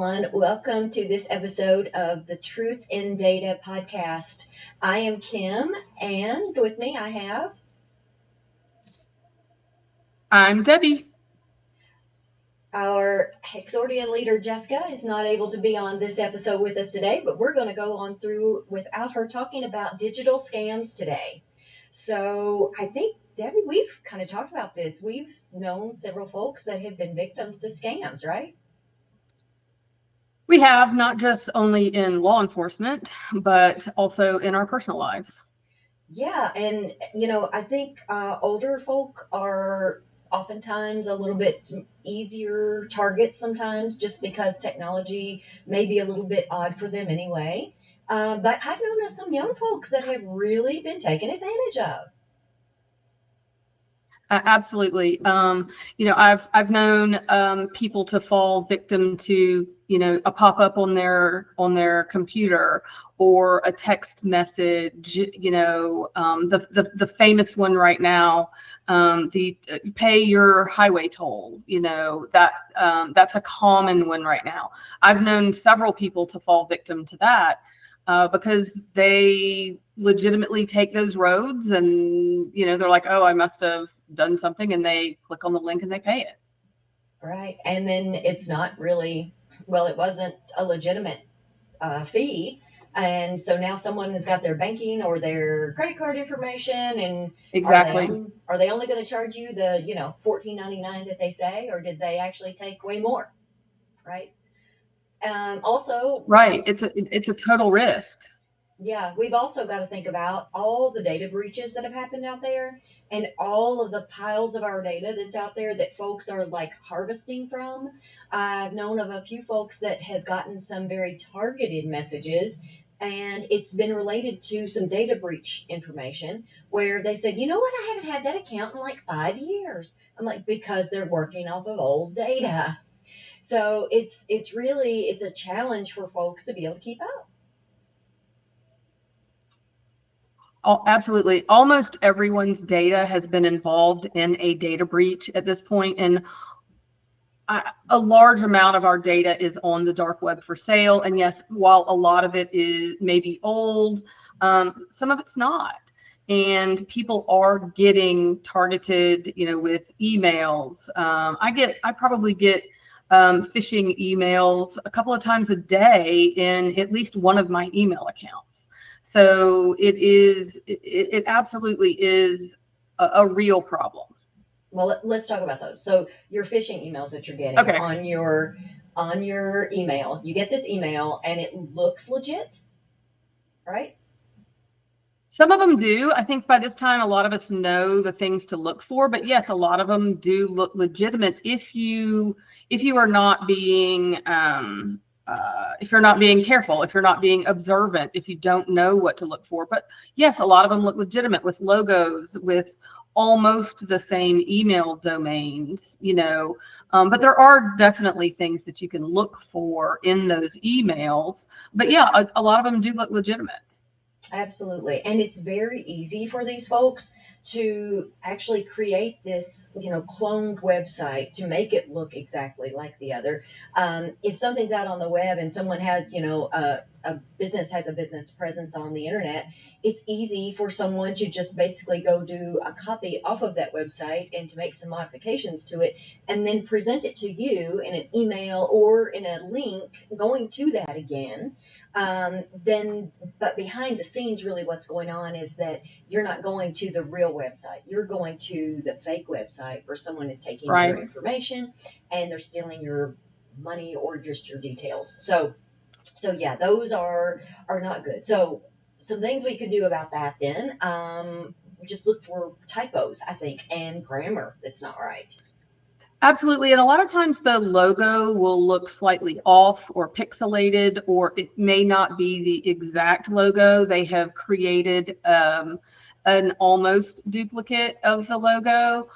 everyone. Welcome to this episode of the Truth in Data podcast. I am Kim, and with me I have... I'm Debbie. Our Hexordian leader, Jessica, is not able to be on this episode with us today, but we're going to go on through without her talking about digital scams today. So I think, Debbie, we've kind of talked about this. We've known several folks that have been victims to scams, right? We have, not just only in law enforcement, but also in our personal lives. Yeah, and I think older folk are oftentimes a little bit easier targets sometimes, just because technology may be a little bit odd for them anyway. But I've known of some young folks that have really been taken advantage of. Absolutely. I've known people to fall victim to, a pop-up on their computer or a text message. The famous one right now, the pay your highway toll. That's a common one right now. I've known several people to fall victim to that. Because they legitimately take those roads and, they're like, oh, I must have done something, and they click on the link and they pay it. Right. And then it's not really, it wasn't a legitimate fee. And so now someone has got their banking or their credit card information, and exactly. Are they only going to charge you the, $14.99 that they say, or did they actually take way more? Right. Also, right, it's a total risk. Yeah, we've also got to think about all the data breaches that have happened out there, and all of the piles of our data that's out there that folks are like harvesting from. I've known of a few folks that have gotten some very targeted messages, and it's been related to some data breach information where they said, you know what, I haven't had that account in like 5 years. I'm like, because they're working off of old data. So it's a challenge for folks to be able to keep up. Oh, absolutely. Almost everyone's data has been involved in a data breach at this point, and a large amount of our data is on the dark web for sale. And yes, while a lot of it is maybe old, some of it's not. And people are getting targeted, with emails. I probably get phishing emails a couple of times a day in at least one of my email accounts. So it absolutely is a real problem. Well, let's talk about those. So your phishing emails that you're getting on your email, you get this email and it looks legit, right? Some of them do. I think by this time, a lot of us know the things to look for, but yes, a lot of them do look legitimate if you are not being if you're not being careful, if you're not being observant, if you don't know what to look for. But yes, a lot of them look legitimate with logos, with almost the same email domains, but there are definitely things that you can look for in those emails. But yeah, a lot of them do look legitimate. Absolutely. And it's very easy for these folks to actually create this, cloned website to make it look exactly like the other. If something's out on the web and someone has, a business has a business presence on the internet, it's easy for someone to just basically go do a copy off of that website and to make some modifications to it and then present it to you in an email or in a link going to that again. But behind the scenes, really what's going on is that you're not going to the real website. You're going to the fake website where someone is taking your information and they're stealing your money or just your details. So yeah, those are not good. So some things we could do about that then, just look for typos, I think, and grammar that's not right. Absolutely. And a lot of times the logo will look slightly off or pixelated, or it may not be the exact logo. They have created an almost duplicate of the logo,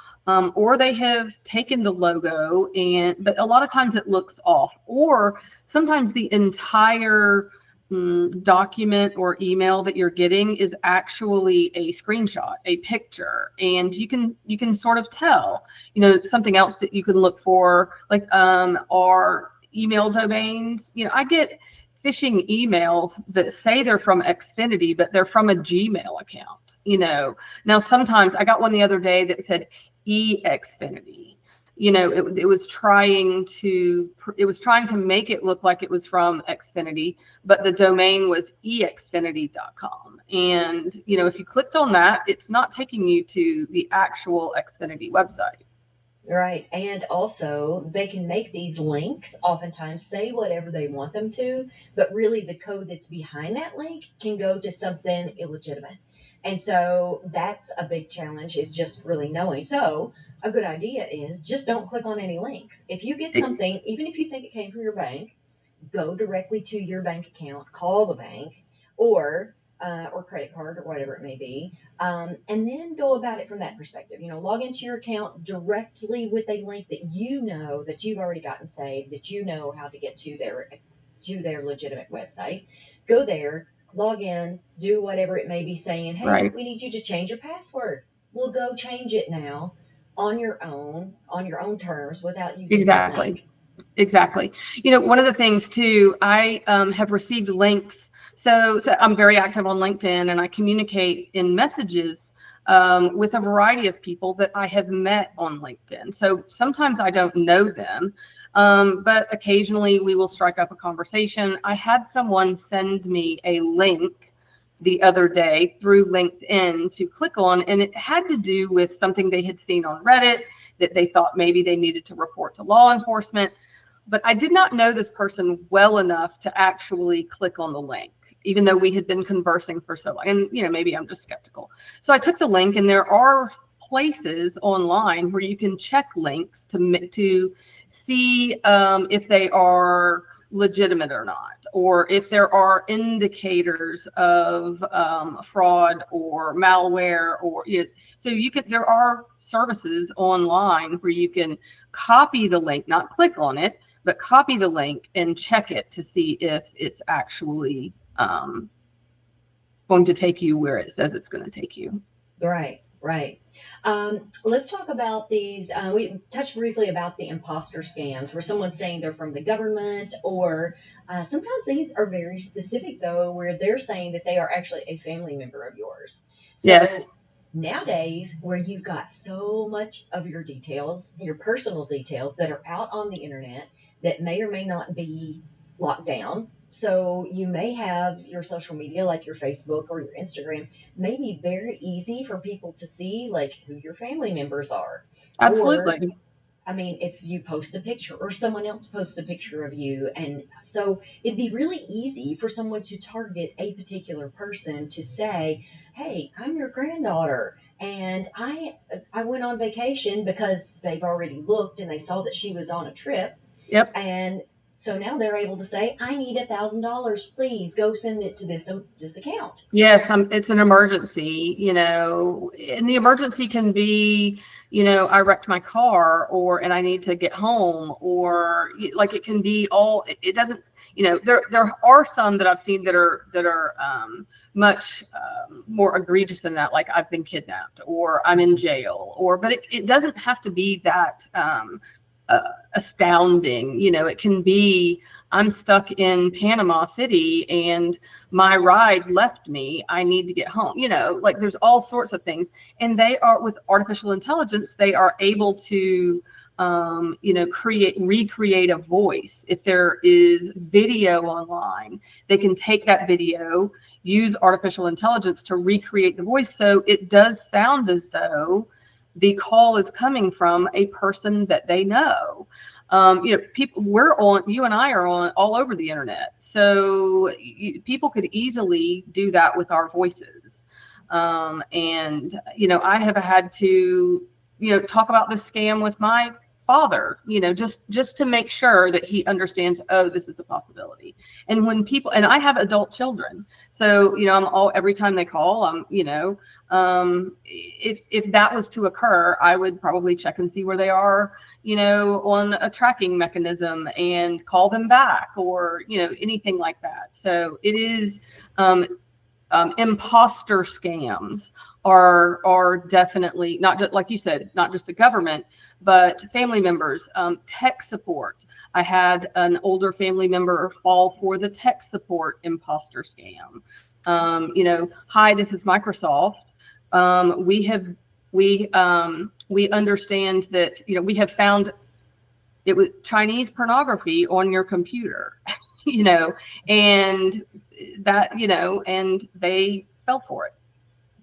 or they have taken the logo but a lot of times it looks off, or sometimes the entire document or email that you're getting is actually a screenshot, a picture, and you can sort of tell. Something else that you can look for, like are email domains. I get phishing emails that say they're from Xfinity, but they're from a Gmail account. Now sometimes I got one the other day that said eXfinity. It was trying to make it look like it was from Xfinity, but the domain was exfinity.com. And if you clicked on that, it's not taking you to the actual Xfinity website. Right. And also, they can make these links oftentimes say whatever they want them to, but really the code that's behind that link can go to something illegitimate. And so that's a big challenge, is just really knowing. So a good idea is just don't click on any links. If you get something, even if you think it came from your bank, go directly to your bank account, call the bank, or credit card, or whatever it may be, and then go about it from that perspective. Log into your account directly with a link that that you've already gotten saved, that how to get to their legitimate website. Go there, log in, do whatever it may be saying. Hey, right. We need you to change your password. Well, go change it now on your own terms, without using exactly. link. Exactly. One of the things too, I have received links. So I'm very active on LinkedIn, and I communicate in messages with a variety of people that I have met on LinkedIn. So sometimes I don't know them, but occasionally we will strike up a conversation. I had someone send me a link the other day through LinkedIn to click on, and it had to do with something they had seen on Reddit that they thought maybe they needed to report to law enforcement. But I did not know this person well enough to actually click on the link, even though we had been conversing for so long. And, maybe I'm just skeptical. So I took the link, and there are places online where you can check links to see if they are legitimate or not, or if there are indicators of fraud or malware, so there are services online where you can copy the link, not click on it, but copy the link and check it to see if it's actually going to take you where it says it's going to take you. Right. Let's talk about these. We touched briefly about the imposter scams, where someone's saying they're from the government, or sometimes these are very specific, though, where they're saying that they are actually a family member of yours. So yes. Nowadays, where you've got so much of your details, your personal details, that are out on the internet that may or may not be locked down. So you may have your social media, like your Facebook or your Instagram, may be very easy for people to see, like, who your family members are. Absolutely. Or, if you post a picture or someone else posts a picture of you. And so it'd be really easy for someone to target a particular person to say, hey, I'm your granddaughter, and I went on vacation, because they've already looked and they saw that she was on a trip. Yep. And so now they're able to say, I need $1,000. Please go send it to this account. Yes, it's an emergency, and the emergency can be, I wrecked my car, and I need to get home, or like it can be all. It doesn't, there are some that I've seen that are much more egregious than that. Like, I've been kidnapped, or I'm in jail, but it doesn't have to be that astounding. It can be, I'm stuck in Panama City and my ride left me, I need to get home. Like, there's all sorts of things, and they are, with artificial intelligence, they are able to recreate a voice. If there is video online, they can take that video, use artificial intelligence to recreate the voice, so it does sound as though the call is coming from a person that they know. People, you and I are on all over the internet, so people could easily do that with our voices. And I have had to talk about this scam with my father, just to make sure that he understands, oh, this is a possibility. And when people, and I have adult children, so every time they call, if that was to occur, I would probably check and see where they are, on a tracking mechanism, and call them back, or anything like that. So it is imposter scams are definitely not just, like you said, not just the government, but family members, tech support. I had an older family member fall for the tech support imposter scam. Hi, this is Microsoft. We understand that, we have found it was Chinese pornography on your computer, and that, and they fell for it.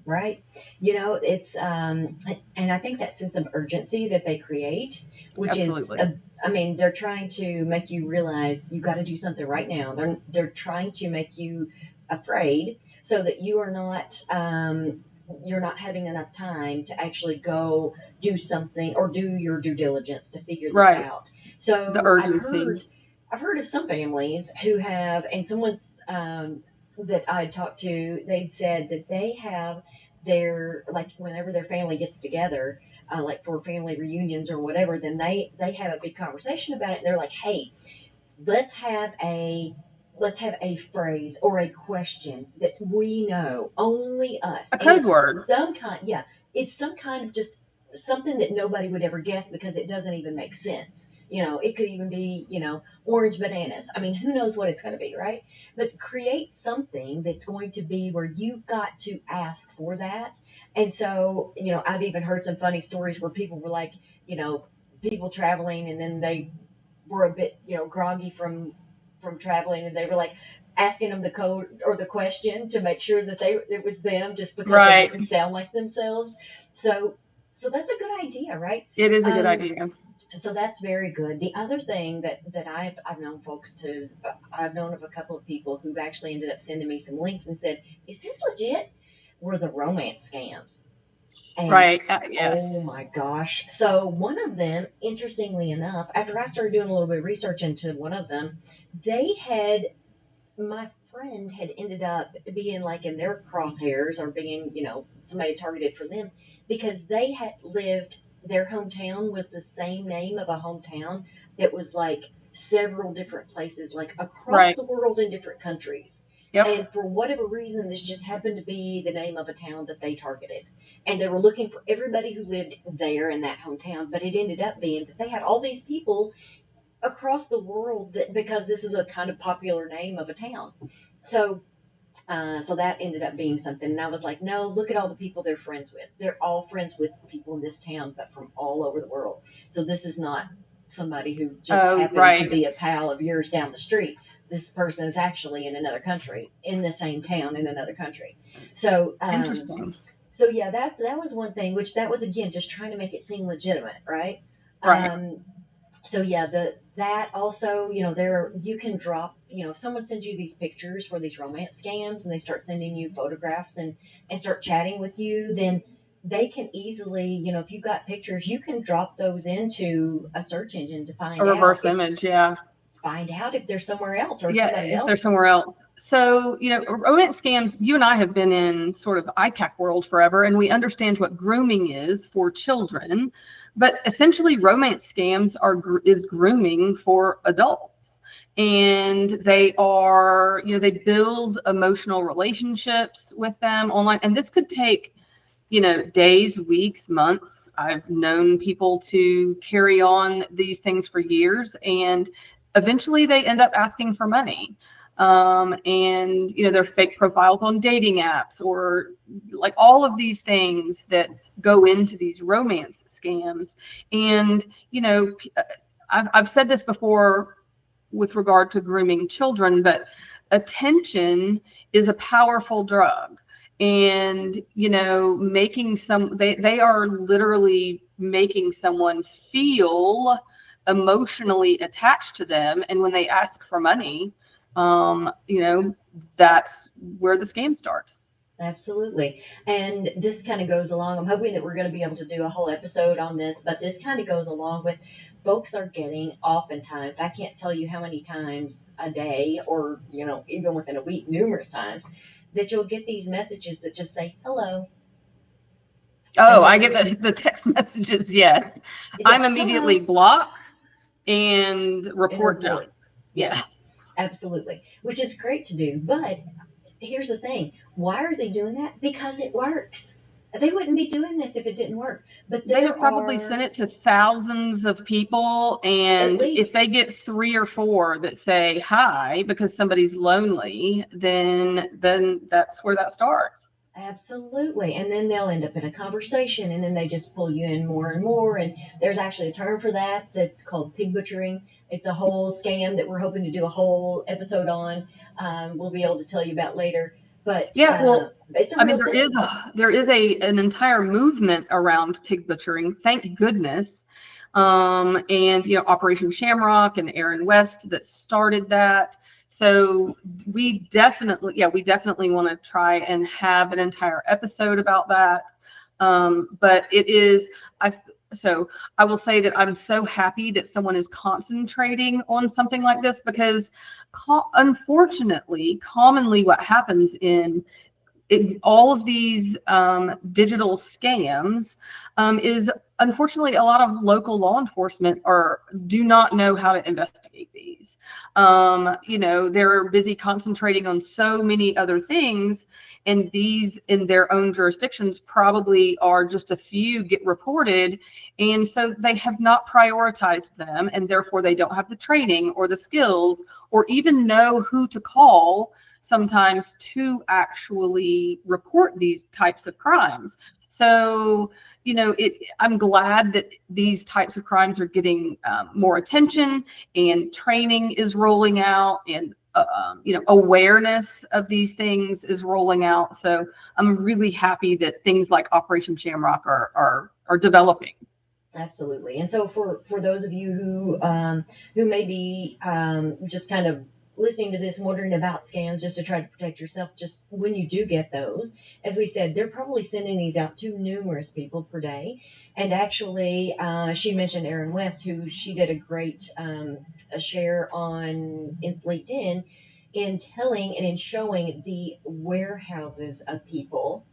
Right. It's, and I think that sense of urgency that they create, which Absolutely. is, I mean, they're trying to make you realize you got to do something right now. They're trying to make you afraid so that you're not having enough time to actually go do something or do your due diligence to figure this Right. out. So The urgency. I've heard of some families who have, and someone's, that I talked to, they'd said that they have like whenever their family gets together, like for family reunions or whatever, then they have a big conversation about it. And they're like, hey, let's have a phrase or a question that we know only us. A code word. It's some kind of just something that nobody would ever guess because it doesn't even make sense. It could even be, orange bananas. I mean, who knows what it's going to be, right? But create something that's going to be where you've got to ask for that. And so, I've even heard some funny stories where people were like, people traveling and then they were a bit, groggy from traveling, and they were like asking them the code or the question to make sure that it was them, just because Right. they didn't sound like themselves. So that's a good idea, right? It is a good idea. So that's very good. The other thing that I've known I've known of a couple of people who've actually ended up sending me some links and said, "Is this legit?" Were the romance scams. And, right. Yes. Oh my gosh. So one of them, interestingly enough, after I started doing a little bit of research into one of them, my friend had ended up being like in their crosshairs or being, somebody targeted for them because they had their hometown was the same name of a hometown that was like several different places, like across the world in different countries. Yep. And for whatever reason, this just happened to be the name of a town that they targeted. And they were looking for everybody who lived there in that hometown. But it ended up being that they had all these people across the world because this is a kind of popular name of a town. So that ended up being something. And I was like, no, look at all the people they're friends with. They're all friends with people in this town, but from all over the world. So this is not somebody who just happened to be a pal of yours down the street. This person is actually in another country, in the same town in another country. So interesting. So yeah, that was one thing, which that was again just trying to make it seem legitimate, right? Right. So yeah, that also, you can drop, if someone sends you these pictures for these romance scams and they start sending you photographs and start chatting with you, then they can easily, if you've got pictures, you can drop those into a search engine to find a reverse image. Yeah. Find out if they're somewhere else or somebody else. If they're somewhere else. So, romance scams, you and I have been in sort of ICAC world forever, and we understand what grooming is for children. But essentially, romance scams is grooming for adults. And they are, they build emotional relationships with them online. And this could take, days, weeks, months. I've known people to carry on these things for years, and eventually they end up asking for money. And they're fake profiles on dating apps or like all of these things that go into these romance scams. And I've said this before with regard to grooming children, but attention is a powerful drug. And making they are literally making someone feel emotionally attached to them, and when they ask for money, that's where the scam starts. Absolutely. And this kind of goes along. I'm hoping that we're going to be able to do a whole episode on this, but this kind of goes along with folks are getting oftentimes, I can't tell you how many times a day or, even within a week, numerous times, that you'll get these messages that just say, hello. Oh, I get the text messages. Yes. I'm immediately block and report them. Yes, absolutely. Which is great to do. But here's the thing. Why are they doing that? Because it works. They wouldn't be doing this if it didn't work. But They have there probably are sent it to thousands of people, at and if they least. get 3 or 4 that say hi because somebody's lonely, then that's where that starts. Absolutely. And then they'll end up in a conversation and then they just pull you in more and more. And there's actually a term for that that's called pig butchering. It's a whole scam that we're hoping to do a whole episode on. We'll be able to tell you about later. But Yeah, well, it's a I mean, real thing. there is an entire movement around pig butchering, thank goodness. And Operation Shamrock and Aaron West that started that. So we definitely want to try and have an entire episode about that. But it is, so I will say that I'm so happy that someone is concentrating on something like this, because unfortunately, commonly what happens in all of these digital scams is, unfortunately, a lot of local law enforcement do not know how to investigate these. They're busy concentrating on so many other things, and these in their own jurisdictions probably are just a few get reported, and so they have not prioritized them, and therefore they don't have the training or the skills or even know who to call sometimes to actually report these types of crimes. So, I'm glad that these types of crimes are getting more attention, and training is rolling out, and awareness of these things is rolling out. So I'm really happy that things like Operation Shamrock are developing. Absolutely. And so for those of you who may be just kind of listening to this and wondering about scams, just to try to protect yourself, just when you do get those, as we said, they're probably sending these out to numerous people per day. And actually, she mentioned Aaron West, who she did a great a share on in LinkedIn in telling and in showing the warehouses of people,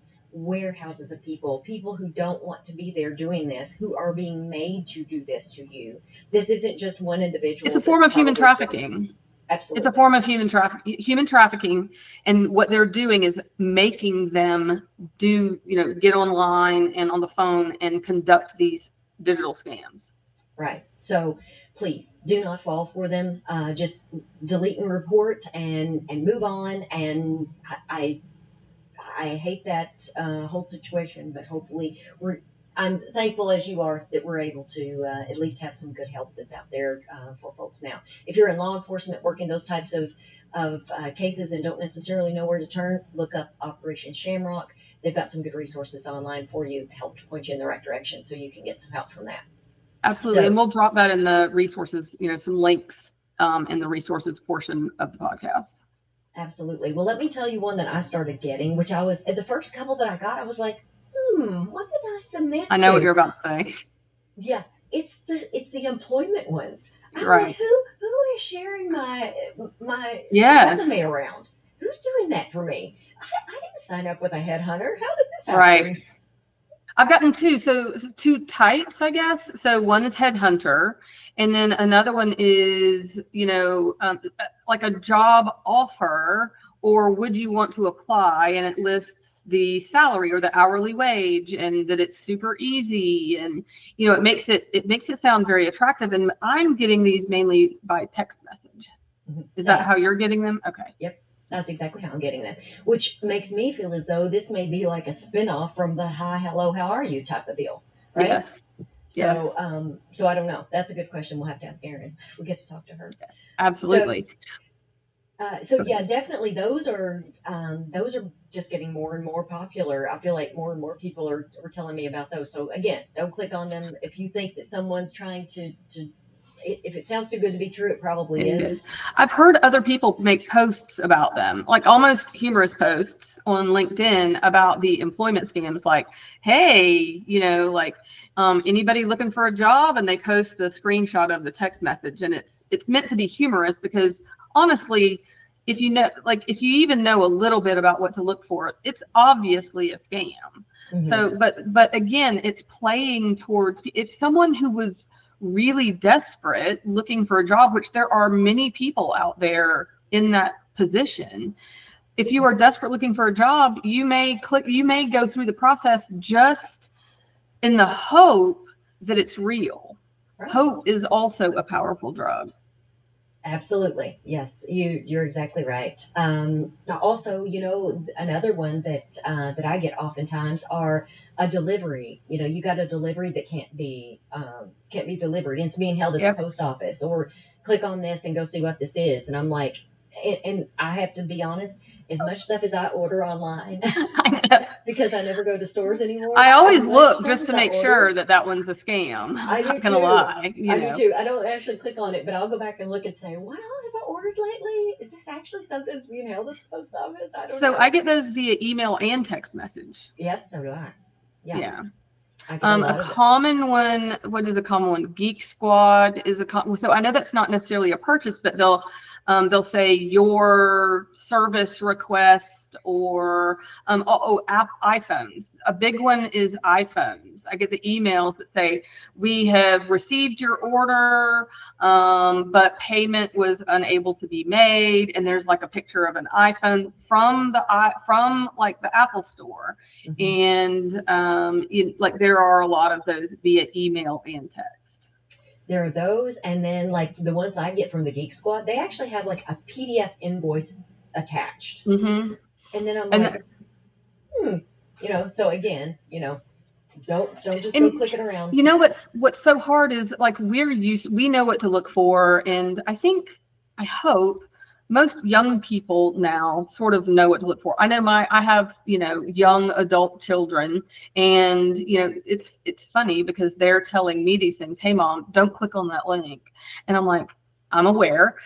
people who don't want to be there doing this, who are being made to do this to you. This isn't just one individual. It's a form of human trafficking. Absolutely. It's a form of human trafficking, and what they're doing is making them get online and on the phone and conduct these digital scams. Right. So please do not fall for them. Just delete and report and move on. And I hate that whole situation, but hopefully I'm thankful as you are that we're able to at least have some good help that's out there for folks now. If you're in law enforcement working those types of cases and don't necessarily know where to turn, look up Operation Shamrock. They've got some good resources online for you to help point you in the right direction so you can get some help from that. Absolutely. And we'll drop that in the resources, some links in the resources portion of the podcast. Absolutely. Well, let me tell you one that I started getting, which I was, the first couple that I got, I was like, what did I submit to? I know what you're about to say. Yeah, it's the employment ones. I'm right. Like, who is sharing my yes. resume around? Who's doing that for me? I didn't sign up with a headhunter. How did this happen? Right. I've gotten two types, I guess. So one is headhunter, and then another one is, like a job offer, or would you want to apply? And it lists the salary or the hourly wage, and that it's super easy, and it makes it sound very attractive. And I'm getting these mainly by text message. Is that how you're getting them? Okay. Yep. That's exactly how I'm getting them, which makes me feel as though this may be like a spinoff from the hi, hello, how are you type of deal, right? Yes. So, so I don't know. That's a good question. We'll have to ask Erin if we get to talk to her. Absolutely. So yeah, definitely those are just getting more and more popular. I feel like more and more people are telling me about those. So again, don't click on them if you think that someone's trying to. If it sounds too good to be true, it probably is. I've heard other people make posts about them, like almost humorous posts on LinkedIn about the employment scams, like, hey, anybody looking for a job? And they post the screenshot of the text message, and it's meant to be humorous, because honestly, if you even know a little bit about what to look for, it's obviously a scam. Mm-hmm. So, but again, it's playing towards, if someone who was really desperate looking for a job, which there are many people out there in that position, if you are desperate looking for a job, you may go through the process just in the hope that it's real. Right. Hope is also a powerful drug. Absolutely. Yes, you're exactly right. Also, another one that I get oftentimes are a delivery. You got a delivery that can't be delivered, and it's being held at Yep. the post office, or click on this and go see what this is. And I'm like, and I have to be honest, as much stuff as I order online, because I never go to stores anymore. I always as much look stuff just as to I make order- sure that one's a scam. I I'm do not gonna too. lie. I do too. I don't actually click on it, but I'll go back and look and say, what all have I ordered lately? Is this actually something that's being held at the post office? I don't know. So I get those via email and text message. Yes, so do I. Yeah. I get A common one. What is a common one? Geek Squad is so I know that's not necessarily a purchase, but they'll say your service request or iPhones. A big one is iPhones. I get the emails that say we have received your order, but payment was unable to be made, and there's like a picture of an iPhone from like the Apple store. Mm-hmm. And like there are a lot of those via email and text. There are those, and then like the ones I get from the Geek Squad, they actually have like a PDF invoice attached. Mm-hmm. And then I'm like, so again, don't just go clicking around. You know what's so hard is like we know what to look for, and I hope most young people now sort of know what to look for. I know I have, young adult children, and it's funny because they're telling me these things. Hey mom, don't click on that link. And I'm like, I'm aware,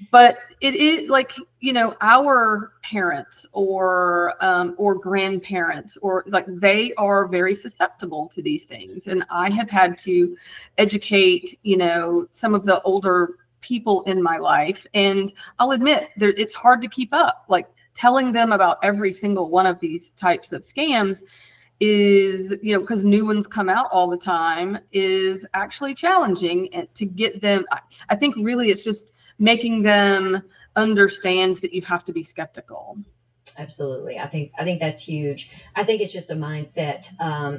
but it is like, our parents or grandparents, or like they are very susceptible to these things. And I have had to educate, some of the older people in my life, and I'll admit it's hard to keep up. Like telling them about every single one of these types of scams is, because new ones come out all the time, is actually challenging. And to get them, I think really it's just making them understand that you have to be skeptical. Absolutely. I think that's huge. I think it's just a mindset.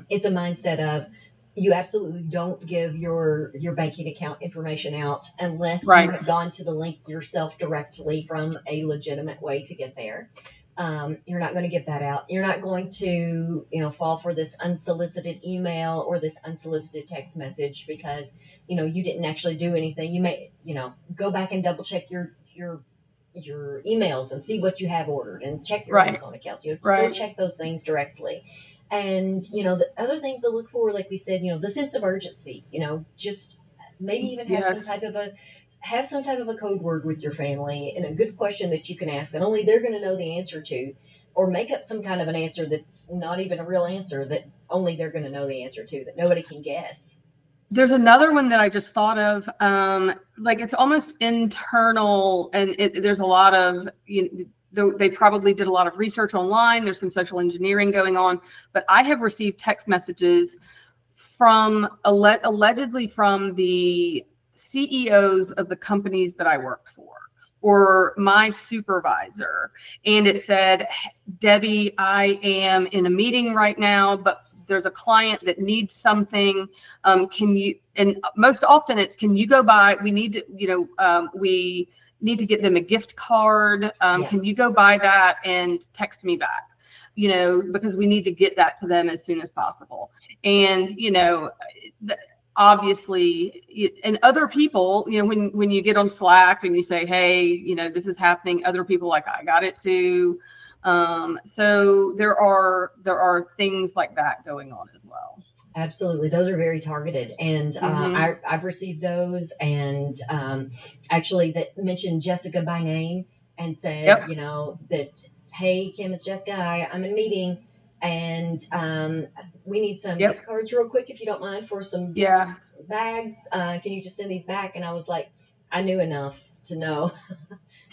It's a mindset of, you absolutely don't give your banking account information out unless you have gone to the link yourself directly from a legitimate way to get there. You're not going to give that out. You're not going to, fall for this unsolicited email or this unsolicited text message because, you didn't actually do anything. You may, go back and double check your emails and see what you have ordered and check your Amazon accounts. Go check those things directly. And, the other things to look for, like we said, the sense of urgency, just maybe even have some type of a code word with your family, and a good question that you can ask and only they're going to know the answer to, or make up some kind of an answer that's not even a real answer that only they're going to know the answer to, that nobody can guess. There's another one that I just thought of, like it's almost internal, and there's a lot of, they probably did a lot of research online. There's some social engineering going on, but I have received text messages from allegedly from the CEOs of the companies that I work for, or my supervisor. And it said, Debbie, I am in a meeting right now, but there's a client that needs something. Can you, and most often it's, can you go by, we need to, we need to get them a gift card. Can you go buy that and text me back? Because we need to get that to them as soon as possible. And, obviously, and other people, when you get on Slack and you say, hey, this is happening, other people like, I got it too. So there are things like that going on as well. Absolutely. Those are very targeted. And I've received those, and actually that mentioned Jessica by name and said, that, hey, Kim, it's Jessica. I'm in a meeting, and we need some gift cards real quick, if you don't mind, for some gift bags. Can you just send these back? And I was like, I knew enough to know.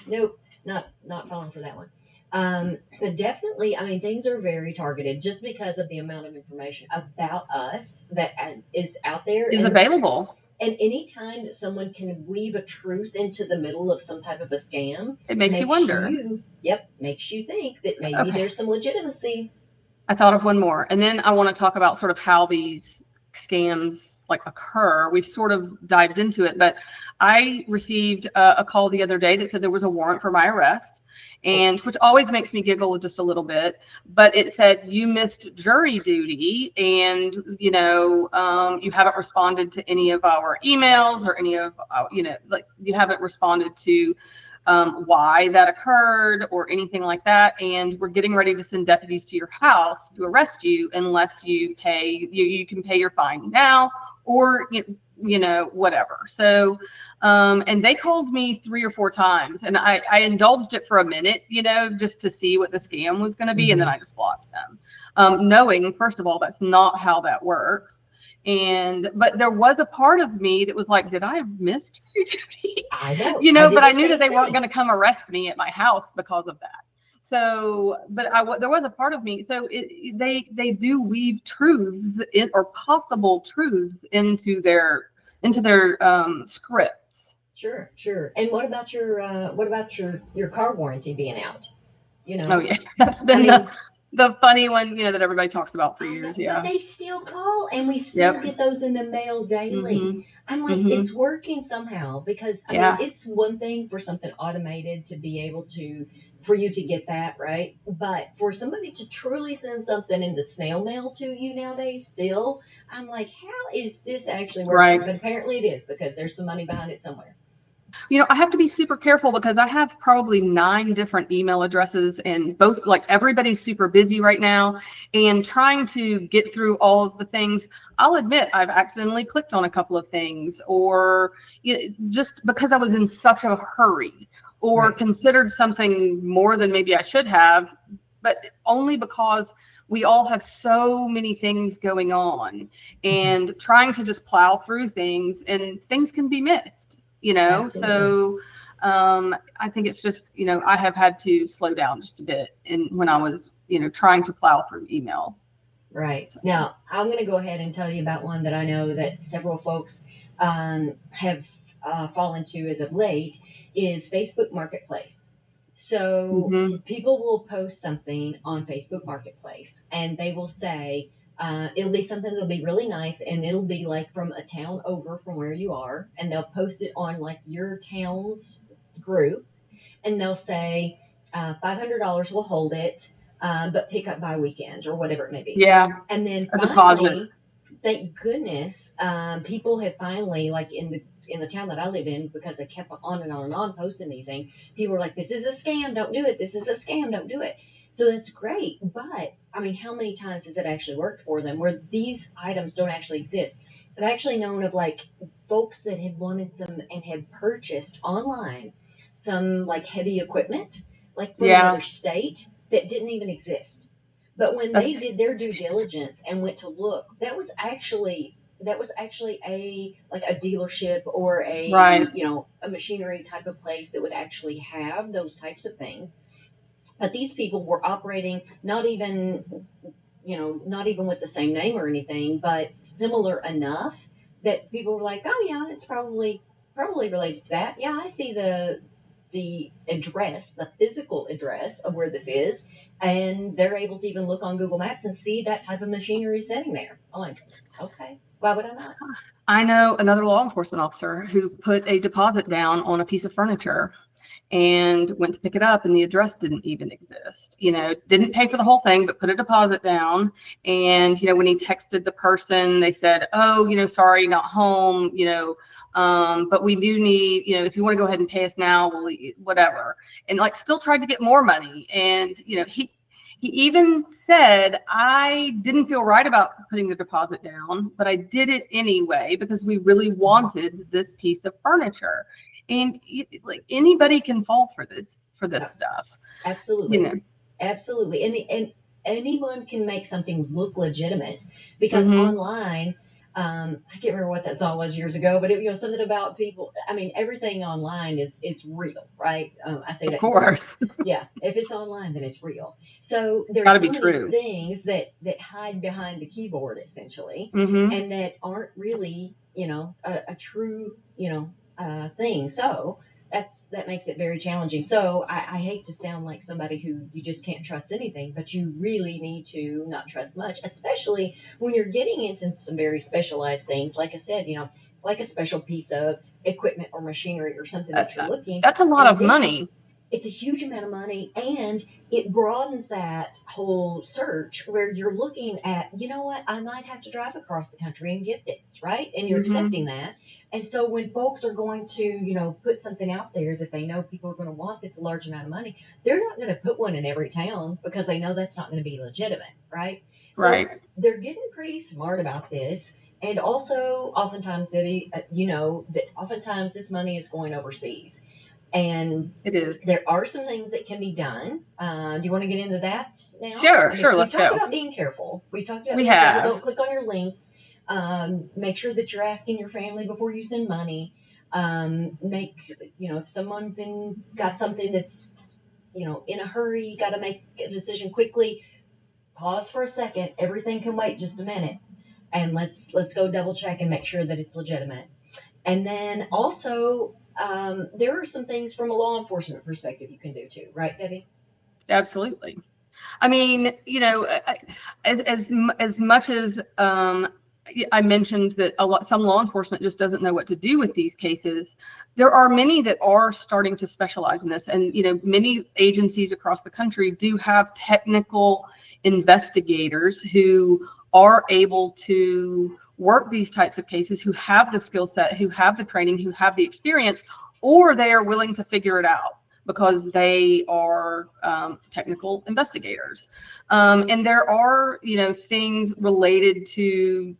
Nope, not falling for that one. But definitely, things are very targeted just because of the amount of information about us that is out there. Is available. And anytime that someone can weave a truth into the middle of some type of a scam, It makes you wonder. Makes you think that maybe Okay. there's some legitimacy. I thought of one more, and then I want to talk about sort of how these scams like occur. We've sort of dived into it, but I received a call the other day that said there was a warrant for my arrest, and which always makes me giggle just a little bit. But it said you missed jury duty, and you haven't responded to any of our emails or any of like you haven't responded to why that occurred or anything like that, and we're getting ready to send deputies to your house to arrest you unless you pay. You can pay your fine now, or whatever. So and they called me 3 or 4 times, and I indulged it for a minute, just to see what the scam was going to be, and then I just blocked them, knowing, first of all, that's not how that works. But there was a part of me that was like, did I have missed duty? I know. But I knew that they weren't going to come arrest me at my house because of that. So, but there was a part of me. So they do weave truths or possible truths into their scripts. Sure. And what about your car warranty being out? Oh yeah, that's been the funny one, that everybody talks about for years. Yeah. But they still call, and we still get those in the mail daily. Mm-hmm. I'm like, it's working somehow, because I mean, it's one thing for something automated to be able for you to get that, right? But for somebody to truly send something in the snail mail to you nowadays, still, I'm like, how is this actually working? Right. But apparently it is, because there's some money behind it somewhere. I have to be super careful because I have probably 9 different email addresses, and both, like, everybody's super busy right now, and trying to get through all of the things. I'll admit I've accidentally clicked on a couple of things, or just because I was in such a hurry, or considered something more than maybe I should have, but only because we all have so many things going on, and trying to just plow through things, and things can be missed. Absolutely. So I think it's just, I have had to slow down just a bit when I was, trying to plow through emails. Right. Now, I'm going to go ahead and tell you about one that I know that several folks have fallen to as of late, is Facebook Marketplace. So people will post something on Facebook Marketplace, and they will say, it'll be something that'll be really nice, and it'll be like from a town over from where you are, and they'll post it on like your town's group, and they'll say $500 will hold it, but pick up by weekend or whatever it may be. Yeah. And then a finally, deposit. Thank goodness, people have finally, like in the town that I live in, because they kept on and on and on posting these things, people were like, this is a scam, don't do it. This is a scam, don't do it. So that's great. But I mean, how many times has it actually worked for them where these items don't actually exist? I've actually known of like folks that had wanted some and had purchased online some like heavy equipment, like from another state, that didn't even exist. But when they did their due diligence and went to look, that was actually a dealership or a a machinery type of place that would actually have those types of things. But these people were operating not even with the same name or anything, but similar enough that people were like, oh yeah, it's probably related to that. Yeah, I see the address, the physical address of where this is, and they're able to even look on Google Maps and see that type of machinery sitting there. I'm like, okay, why would I not? I know another law enforcement officer who put a deposit down on a piece of furniture and went to pick it up, and the address didn't even exist. Didn't pay for the whole thing, but put a deposit down. And when he texted the person, they said, oh, sorry, not home, but we do need, if you want to go ahead and pay us now, we'll whatever. And like still tried to get more money. And he even said, I didn't feel right about putting the deposit down, but I did it anyway because we really wanted this piece of furniture. And like anybody can fall for this stuff. Absolutely. Absolutely. And anyone can make something look legitimate, because online, I can't remember what that song was years ago, but it something about people. I mean, everything online is real, right? I say that. Of course. Yeah. If it's online, then it's real. So there's so many things that hide behind the keyboard, essentially, and that aren't really, a true, thing. So that makes it very challenging. So I hate to sound like somebody who you just can't trust anything, but you really need to not trust much, especially when you're getting into some very specialized things. Like I said, like a special piece of equipment or machinery or something that you're looking, That's a lot and of then money. it's a huge amount of money, and it broadens that whole search where you're looking at, what, I might have to drive across the country and get this, right? And you're accepting that. And so when folks are going to, put something out there that they know people are going to want that's a large amount of money, they're not going to put one in every town because they know that's not going to be legitimate, right? So Right. they're getting pretty smart about this. And also, oftentimes, Debbie, that oftentimes this money is going overseas. And It is. there are some things that can be done. Do you want to get into that now? Sure, We've let's talked go. about being careful. We've talked about We being careful. have. Don't click on your links. Make sure that you're asking your family before you send money. If someone's got something that's, in a hurry, got to make a decision quickly, pause for a second. Everything can wait just a minute. And let's go double check and make sure that it's legitimate. And then also, there are some things from a law enforcement perspective you can do too, right, Debbie? Absolutely. I mean, as much as I mentioned that some law enforcement just doesn't know what to do with these cases, there are many that are starting to specialize in this, and many agencies across the country do have technical investigators who are able to work these types of cases, who have the skill set, who have the training, who have the experience, or they are willing to figure it out because they are technical investigators. And there are, things related to,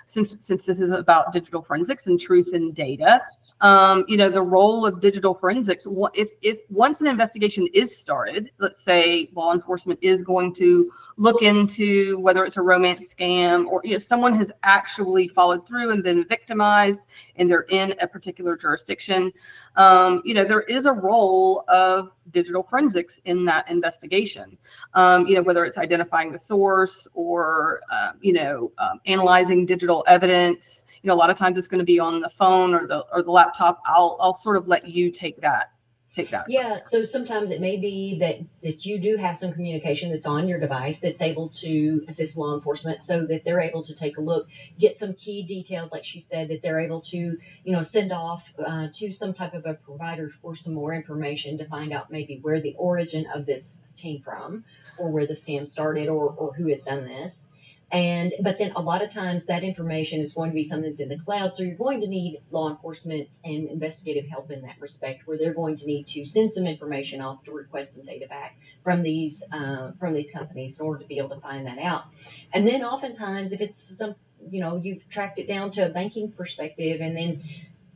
since this is about digital forensics and truth in data, the role of digital forensics. If once an investigation is started, let's say law enforcement is going to look into whether it's a romance scam or someone has actually followed through and been victimized and they're in a particular jurisdiction, there is a role of digital forensics in that investigation. Whether it's identifying the source or analyzing digital evidence. A lot of times it's going to be on the phone or the laptop. I'll sort of let you take that. Yeah, so sometimes it may be that you do have some communication that's on your device that's able to assist law enforcement so that they're able to take a look, get some key details, like she said, that they're able to, send off to some type of a provider for some more information to find out maybe where the origin of this came from or where the scam started or who has done this. But then a lot of times that information is going to be something that's in the cloud. So you're going to need law enforcement and investigative help in that respect, where they're going to need to send some information off to request some data back from these companies in order to be able to find that out. And then oftentimes if it's some, you've tracked it down to a banking perspective, and then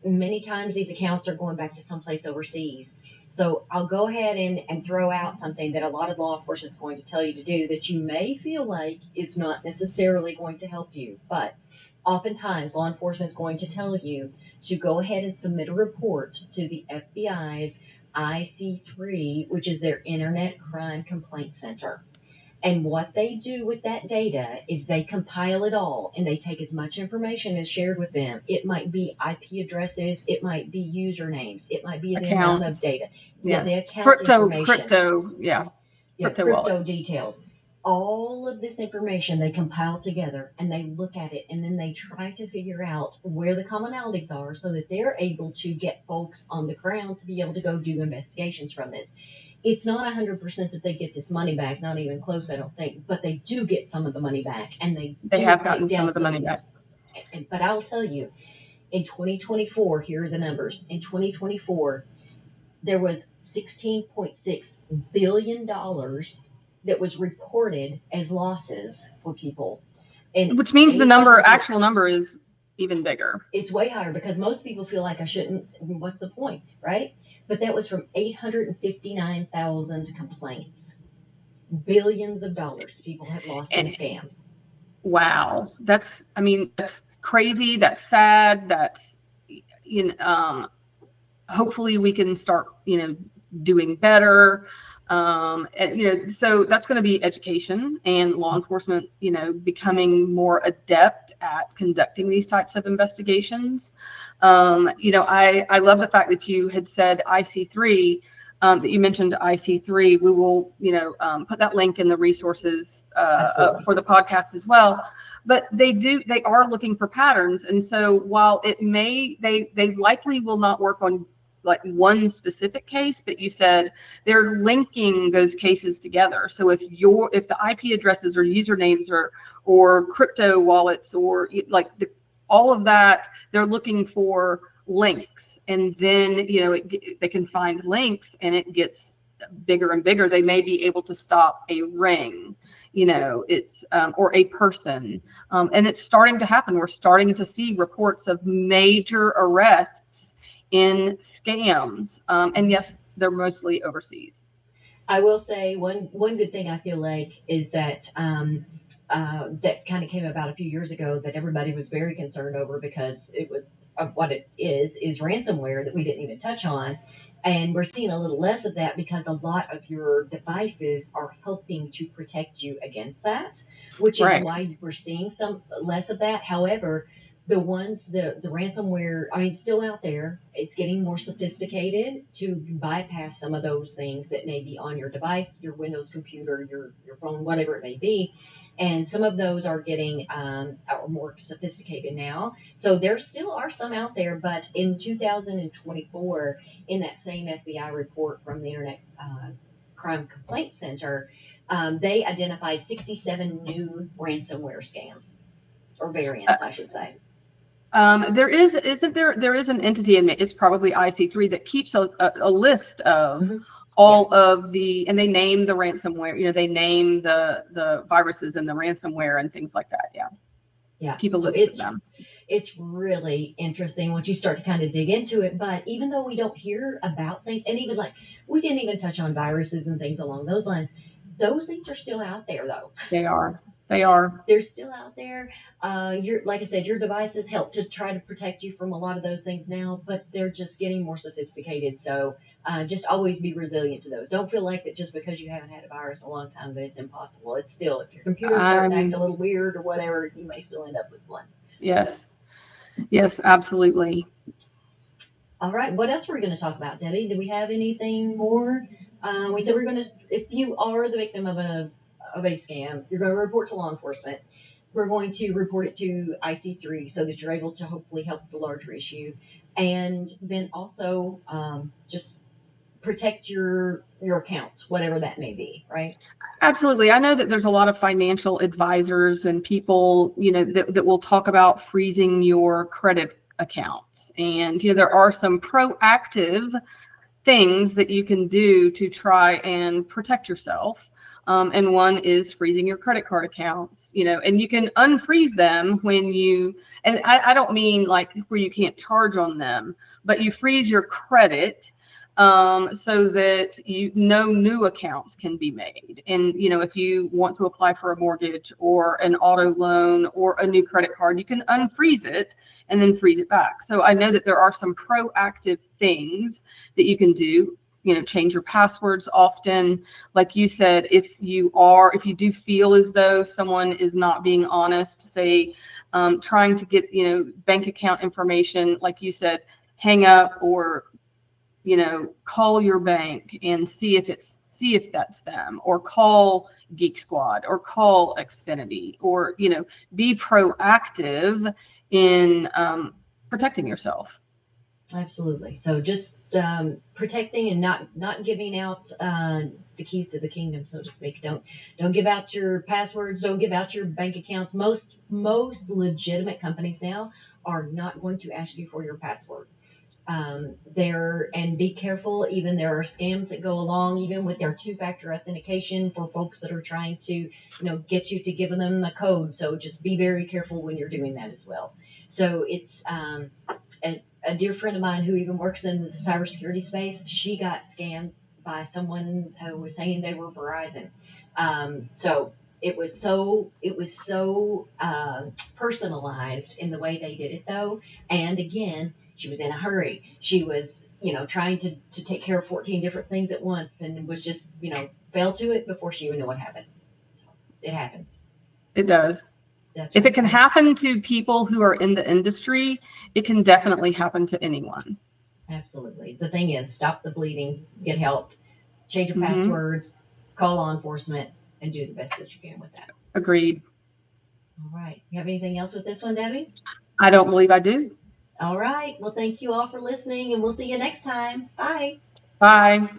many times these accounts are going back to someplace overseas. So I'll go ahead and throw out something that a lot of law enforcement is going to tell you to do that you may feel like is not necessarily going to help you. But oftentimes law enforcement is going to tell you to go ahead and submit a report to the FBI's IC3, which is their Internet Crime Complaint Center. And what they do with that data is they compile it all and they take as much information as shared with them. It might be IP addresses, it might be usernames, it might be the amount of data, the account information, crypto details. All of this information they compile together and they look at it and then they try to figure out where the commonalities are so that they're able to get folks on the ground to be able to go do investigations from this. It's not 100% that they get this money back, not even close, I don't think, but they do get some of the money back, and they have gotten some of the money back. But I'll tell you, in 2024, here are the numbers. In 2024, there was $16.6 billion that was reported as losses for people. And which means the actual number is even bigger. It's way higher because most people feel like I shouldn't, what's the point, right? But that was from 859,000 complaints. Billions of dollars people have lost in scams. Wow. That's crazy. That's sad. That's, hopefully we can start, doing better. And, so that's going to be education and law enforcement, becoming more adept at conducting these types of investigations. I love the fact that you had said IC3, that you mentioned IC3. We will, put that link in the resources for the podcast as well. But they are looking for patterns. And so while they likely will not work on like one specific case, but you said they're linking those cases together. So if the IP addresses or usernames or crypto wallets or like all of that, they're looking for links, and then they can find links, and it gets bigger and bigger. They may be able to stop a ring, it's or a person, and it's starting to happen. We're starting to see reports of major arrests in scams, and yes, they're mostly overseas. I will say one good thing I feel like is that that kind of came about a few years ago that everybody was very concerned over, because it was what it is ransomware that we didn't even touch on. And we're seeing a little less of that because a lot of your devices are helping to protect you against that, which is why we're seeing some less of that. However, the ransomware, I mean, it's still out there. It's getting more sophisticated to bypass some of those things that may be on your device, your Windows computer, your phone, whatever it may be. And some of those are getting are more sophisticated now. So there still are some out there, but in 2024, in that same FBI report from the Internet Crime Complaint Center, they identified 67 new ransomware scams, or variants, I should say. There is an entity in it. It's probably IC3 that keeps a list of all of the, and they name the ransomware. They name the viruses and the ransomware and things like that. Yeah. Keep a list of them. It's really interesting once you start to kind of dig into it. But even though we don't hear about things, and even like we didn't even touch on viruses and things along those lines, those things are still out there, though. They are. They're still out there. Like I said, your devices help to try to protect you from a lot of those things now, but they're just getting more sophisticated. So just always be resilient to those. Don't feel like that just because you haven't had a virus a long time that it's impossible. It's still, if your computer starts to act a little weird or whatever, you may still end up with one. Yes, absolutely. All right. What else were we going to talk about, Debbie? Do we have anything more? We said we're going to, if you are the victim of a scam, you're going to report to law enforcement. We're going to report it to IC3 so that you're able to hopefully help the larger issue. And then also just protect your accounts, whatever that may be, right? Absolutely. I know that there's a lot of financial advisors and people, that will talk about freezing your credit accounts. And, there are some proactive things that you can do to try and protect yourself. And one is freezing your credit card accounts, and you can unfreeze them and I don't mean like where you can't charge on them, but you freeze your credit so that no new accounts can be made. And, if you want to apply for a mortgage or an auto loan or a new credit card, you can unfreeze it and then freeze it back. So I know that there are some proactive things that you can do. Change your passwords often. Like you said, if you do feel as though someone is not being honest, say, trying to get, bank account information, like you said, hang up or, call your bank and see if that's them, or call Geek Squad or call Xfinity, or, be proactive in protecting yourself. Absolutely. So just protecting and not giving out the keys to the kingdom, so to speak. Don't give out your passwords. Don't give out your bank accounts. Most legitimate companies now are not going to ask you for your password. And be careful. Even there are scams that go along, even with their two-factor authentication for folks that are trying to, get you to give them a code. So just be very careful when you're doing that as well. So it's a dear friend of mine who even works in the cybersecurity space. She got scammed by someone who was saying they were Verizon. So it was so personalized in the way they did it, though. And again, she was in a hurry. She was, trying to take care of 14 different things at once and was just, fell to it before she even knew what happened. So it happens. It does. That's If right. it can happen to people who are in the industry, it can definitely happen to anyone. Absolutely. The thing is, stop the bleeding, get help, change your Mhm. passwords, call law enforcement, and do the best that you can with that. Agreed. All right. You have anything else with this one, Debbie? I don't believe I do. All right. Well, thank you all for listening, and we'll see you next time. Bye. Bye.